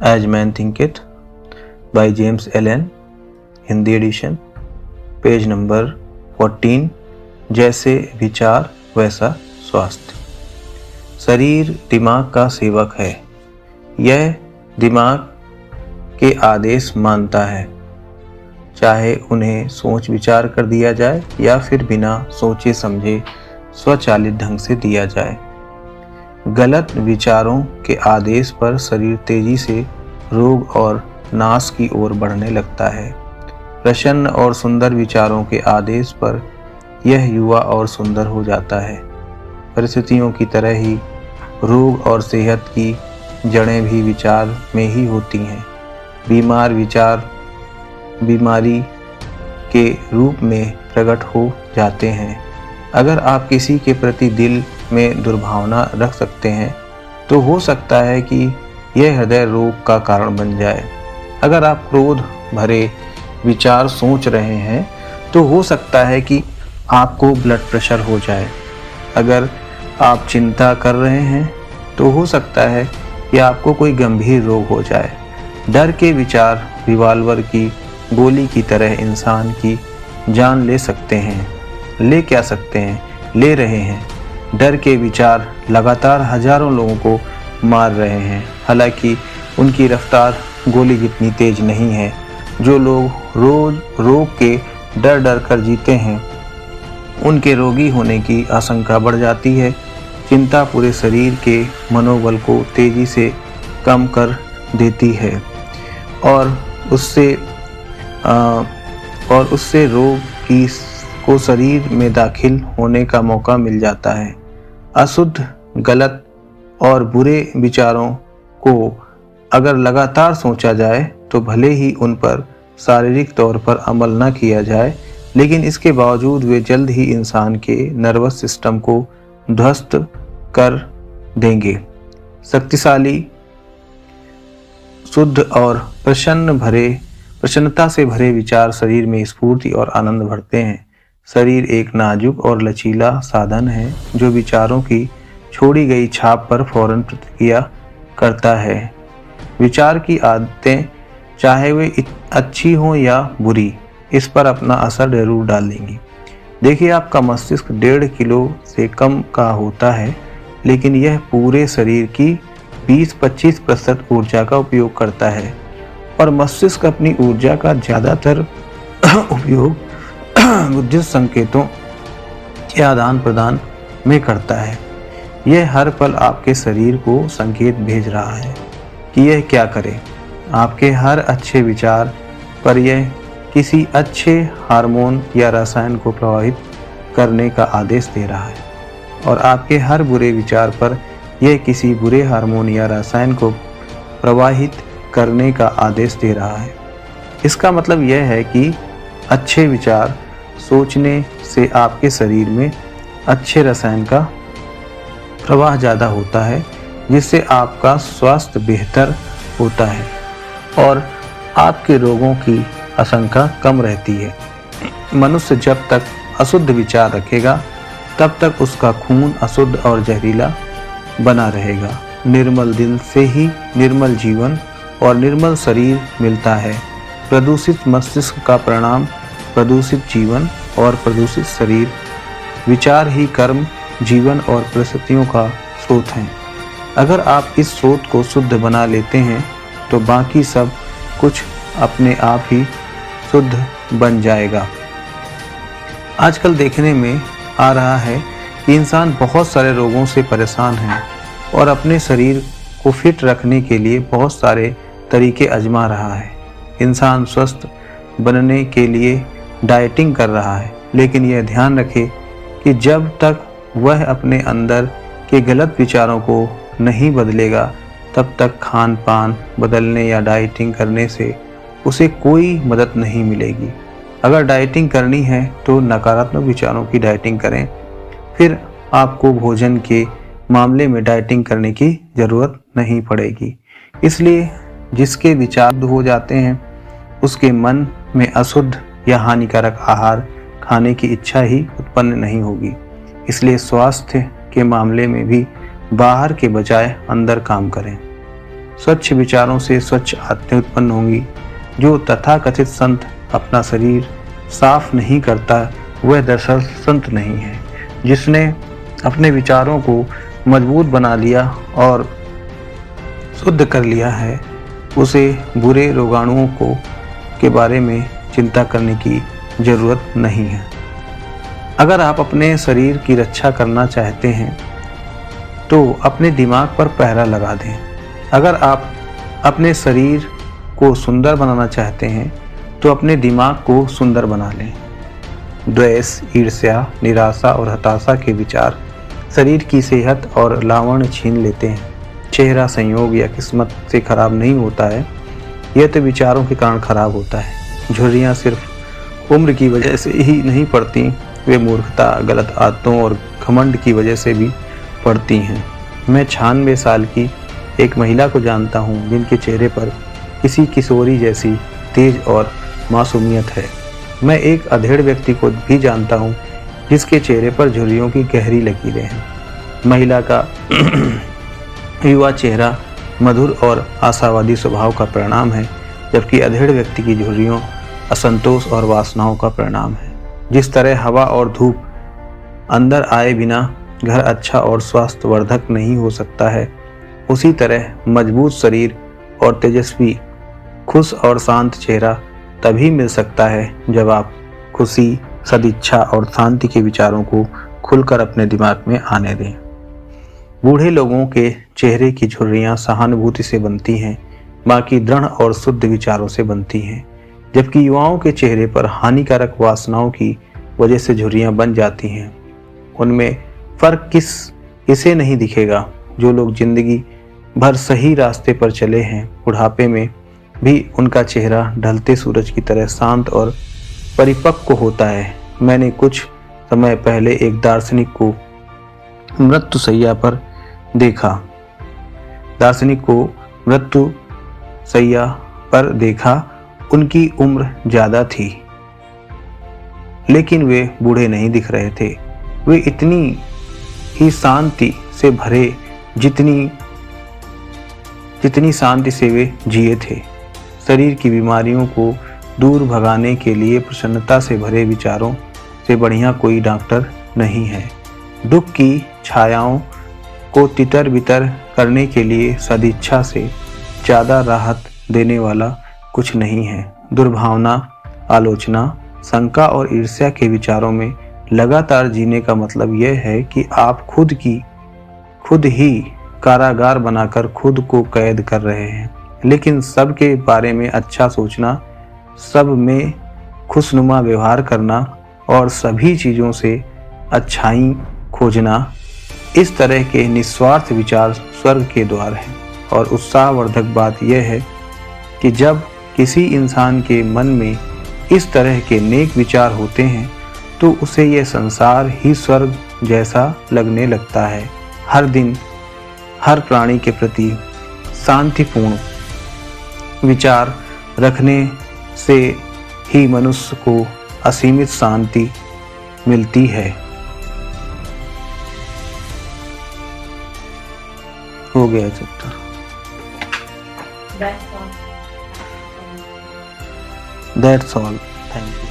As man think it by James Allen, Hindi edition, page number 14। जैसे विचार वैसा स्वास्थ्य। शरीर दिमाग का सेवक है। यह दिमाग के आदेश मानता है, चाहे उन्हें सोच विचार कर दिया जाए या फिर बिना सोचे समझे स्वचालित ढंग से दिया जाए। गलत विचारों के आदेश पर शरीर तेजी से रोग और नाश की ओर बढ़ने लगता है। प्रसन्न और सुंदर विचारों के आदेश पर यह युवा और सुंदर हो जाता है। परिस्थितियों की तरह ही रोग और सेहत की जड़ें भी विचार में ही होती हैं। बीमार विचार बीमारी के रूप में प्रकट हो जाते हैं। अगर आप किसी के प्रति दिल में दुर्भावना रख सकते हैं तो हो सकता है कि यह हृदय रोग का कारण बन जाए। अगर आप क्रोध भरे विचार सोच रहे हैं तो हो सकता है कि आपको ब्लड प्रेशर हो जाए। अगर आप चिंता कर रहे हैं तो हो सकता है कि आपको कोई गंभीर रोग हो जाए। डर के विचार रिवाल्वर की गोली की तरह इंसान की जान ले सकते हैं, ले रहे हैं। डर के विचार लगातार हजारों लोगों को मार रहे हैं, हालांकि उनकी रफ्तार गोली जितनी तेज नहीं है। जो लोग रोज रोग के डर डर कर जीते हैं, उनके रोगी होने की आशंका बढ़ जाती है। चिंता पूरे शरीर के मनोबल को तेजी से कम कर देती है और उससे रोग को शरीर में दाखिल होने का मौका मिल जाता है। अशुद्ध, गलत और बुरे विचारों को अगर लगातार सोचा जाए तो भले ही उन पर शारीरिक तौर पर अमल न किया जाए, लेकिन इसके बावजूद वे जल्द ही इंसान के नर्वस सिस्टम को ध्वस्त कर देंगे। शक्तिशाली, शुद्ध और प्रसन्नता से भरे विचार शरीर में स्फूर्ति और आनंद भरते हैं। शरीर एक नाजुक और लचीला साधन है जो विचारों की छोड़ी गई छाप पर फौरन प्रतिक्रिया करता है। विचार की आदतें, चाहे वे अच्छी हों या बुरी, इस पर अपना असर जरूर डालेंगी। देखिए, आपका मस्तिष्क 1.5 किलो से कम का होता है, लेकिन यह पूरे शरीर की 20-25% ऊर्जा का उपयोग करता है और मस्तिष्क अपनी ऊर्जा का ज़्यादातर उपयोग बुद्धिस्ट संकेतों के आदान प्रदान में करता है। यह हर पल आपके शरीर को संकेत भेज रहा है कि यह क्या करे। आपके हर अच्छे विचार पर यह किसी अच्छे हार्मोन या रसायन को प्रवाहित करने का आदेश दे रहा है और आपके हर बुरे विचार पर यह किसी बुरे हार्मोन या रसायन को प्रवाहित करने का आदेश दे रहा है। इसका मतलब यह है कि अच्छे विचार सोचने से आपके शरीर में अच्छे रसायन का प्रवाह ज़्यादा होता है, जिससे आपका स्वास्थ्य बेहतर होता है और आपके रोगों की आशंका कम रहती है। मनुष्य जब तक अशुद्ध विचार रखेगा तब तक उसका खून अशुद्ध और जहरीला बना रहेगा। निर्मल दिल से ही निर्मल जीवन और निर्मल शरीर मिलता है। प्रदूषित मस्तिष्क का परिणाम प्रदूषित जीवन और प्रदूषित शरीर। विचार ही कर्म, जीवन और परिस्थितियों का स्रोत हैं। अगर आप इस स्रोत को शुद्ध बना लेते हैं तो बाकी सब कुछ अपने आप ही शुद्ध बन जाएगा। आजकल देखने में आ रहा है कि इंसान बहुत सारे रोगों से परेशान है और अपने शरीर को फिट रखने के लिए बहुत सारे तरीके आजमा रहा है। इंसान स्वस्थ बनने के लिए डाइटिंग कर रहा है, लेकिन यह ध्यान रखे कि जब तक वह अपने अंदर के गलत विचारों को नहीं बदलेगा, तब तक खान पान बदलने या डाइटिंग करने से उसे कोई मदद नहीं मिलेगी। अगर डाइटिंग करनी है तो नकारात्मक विचारों की डाइटिंग करें, फिर आपको भोजन के मामले में डाइटिंग करने की ज़रूरत नहीं पड़ेगी। इसलिए जिसके विचार हो जाते हैं उसके मन में अशुद्ध या हानिकारक आहार खाने की इच्छा ही उत्पन्न नहीं होगी। इसलिए स्वास्थ्य के मामले में भी बाहर के बजाय अंदर काम करें। स्वच्छ विचारों से स्वच्छ आत्माएं उत्पन्न होंगी। जो तथाकथित संत अपना शरीर साफ नहीं करता वह दरअसल संत नहीं है। जिसने अपने विचारों को मजबूत बना लिया और शुद्ध कर लिया है, उसे बुरे रोगाणुओं के बारे में चिंता करने की जरूरत नहीं है। अगर आप अपने शरीर की रक्षा करना चाहते हैं तो अपने दिमाग पर पहरा लगा दें। अगर आप अपने शरीर को सुंदर बनाना चाहते हैं तो अपने दिमाग को सुंदर बना लें। द्वेष, ईर्ष्या, निराशा और हताशा के विचार शरीर की सेहत और लावण्य छीन लेते हैं। चेहरा संयोग या किस्मत से खराब नहीं होता है, यह तो विचारों के कारण खराब होता है। झुर्रियाँ सिर्फ उम्र की वजह से ही नहीं पड़ती, वे मूर्खता, गलत आदतों और घमंड की वजह से भी पड़ती हैं। मैं 96 साल की एक महिला को जानता हूँ जिनके चेहरे पर किसी किशोरी जैसी तेज और मासूमियत है। मैं एक अधेड़ व्यक्ति को भी जानता हूँ जिसके चेहरे पर झुर्रियों की गहरी लकीरें हैं। महिला का युवा चेहरा मधुर और आशावादी स्वभाव का परिणाम है, जबकि अधेड़ व्यक्ति की झुर्रियों असंतोष और वासनाओं का परिणाम है। जिस तरह हवा और धूप अंदर आए बिना घर अच्छा और स्वास्थ्यवर्धक नहीं हो सकता है, उसी तरह मजबूत शरीर और तेजस्वी, खुश और शांत चेहरा तभी मिल सकता है जब आप खुशी, सदिच्छा और शांति के विचारों को खुलकर अपने दिमाग में आने दें। बूढ़े लोगों के चेहरे की झुर्रियाँ सहानुभूति से बनती हैं, बाकी दृढ़ और शुद्ध विचारों से बनती हैं, जबकि युवाओं के चेहरे पर हानिकारक वासनाओं की वजह से झुर्रियाँ बन जाती हैं। उनमें फर्क किसे नहीं दिखेगा। जो लोग जिंदगी भर सही रास्ते पर चले हैं, बुढ़ापे में भी उनका चेहरा ढलते सूरज की तरह शांत और परिपक्व होता है। मैंने कुछ समय पहले एक दार्शनिक को मृत्युशैया पर देखा। उनकी उम्र ज्यादा थी, लेकिन वे बूढ़े नहीं दिख रहे थे। वे इतनी ही शांति से भरे जितनी शांति से वे जिए थे। शरीर की बीमारियों को दूर भगाने के लिए प्रसन्नता से भरे विचारों से बढ़िया कोई डॉक्टर नहीं है। दुख की छायाओं को तितर बितर करने के लिए सदिच्छा से ज़्यादा राहत देने वाला कुछ नहीं है। दुर्भावना, आलोचना, शंका और ईर्ष्या के विचारों में लगातार जीने का मतलब यह है कि आप खुद ही कारागार बनाकर खुद को कैद कर रहे हैं। लेकिन सबके बारे में अच्छा सोचना, सब में खुशनुमा व्यवहार करना और सभी चीज़ों से अच्छाई खोजना, इस तरह के निस्वार्थ विचार स्वर्ग के द्वार हैं। और उत्साहवर्धक बात यह है कि जब किसी इंसान के मन में इस तरह के नेक विचार होते हैं तो उसे यह संसार ही स्वर्ग जैसा लगने लगता है। हर दिन हर प्राणी के प्रति शांतिपूर्ण विचार रखने से ही मनुष्य को असीमित शांति मिलती है। हो गया chapter. That's all. Thank you.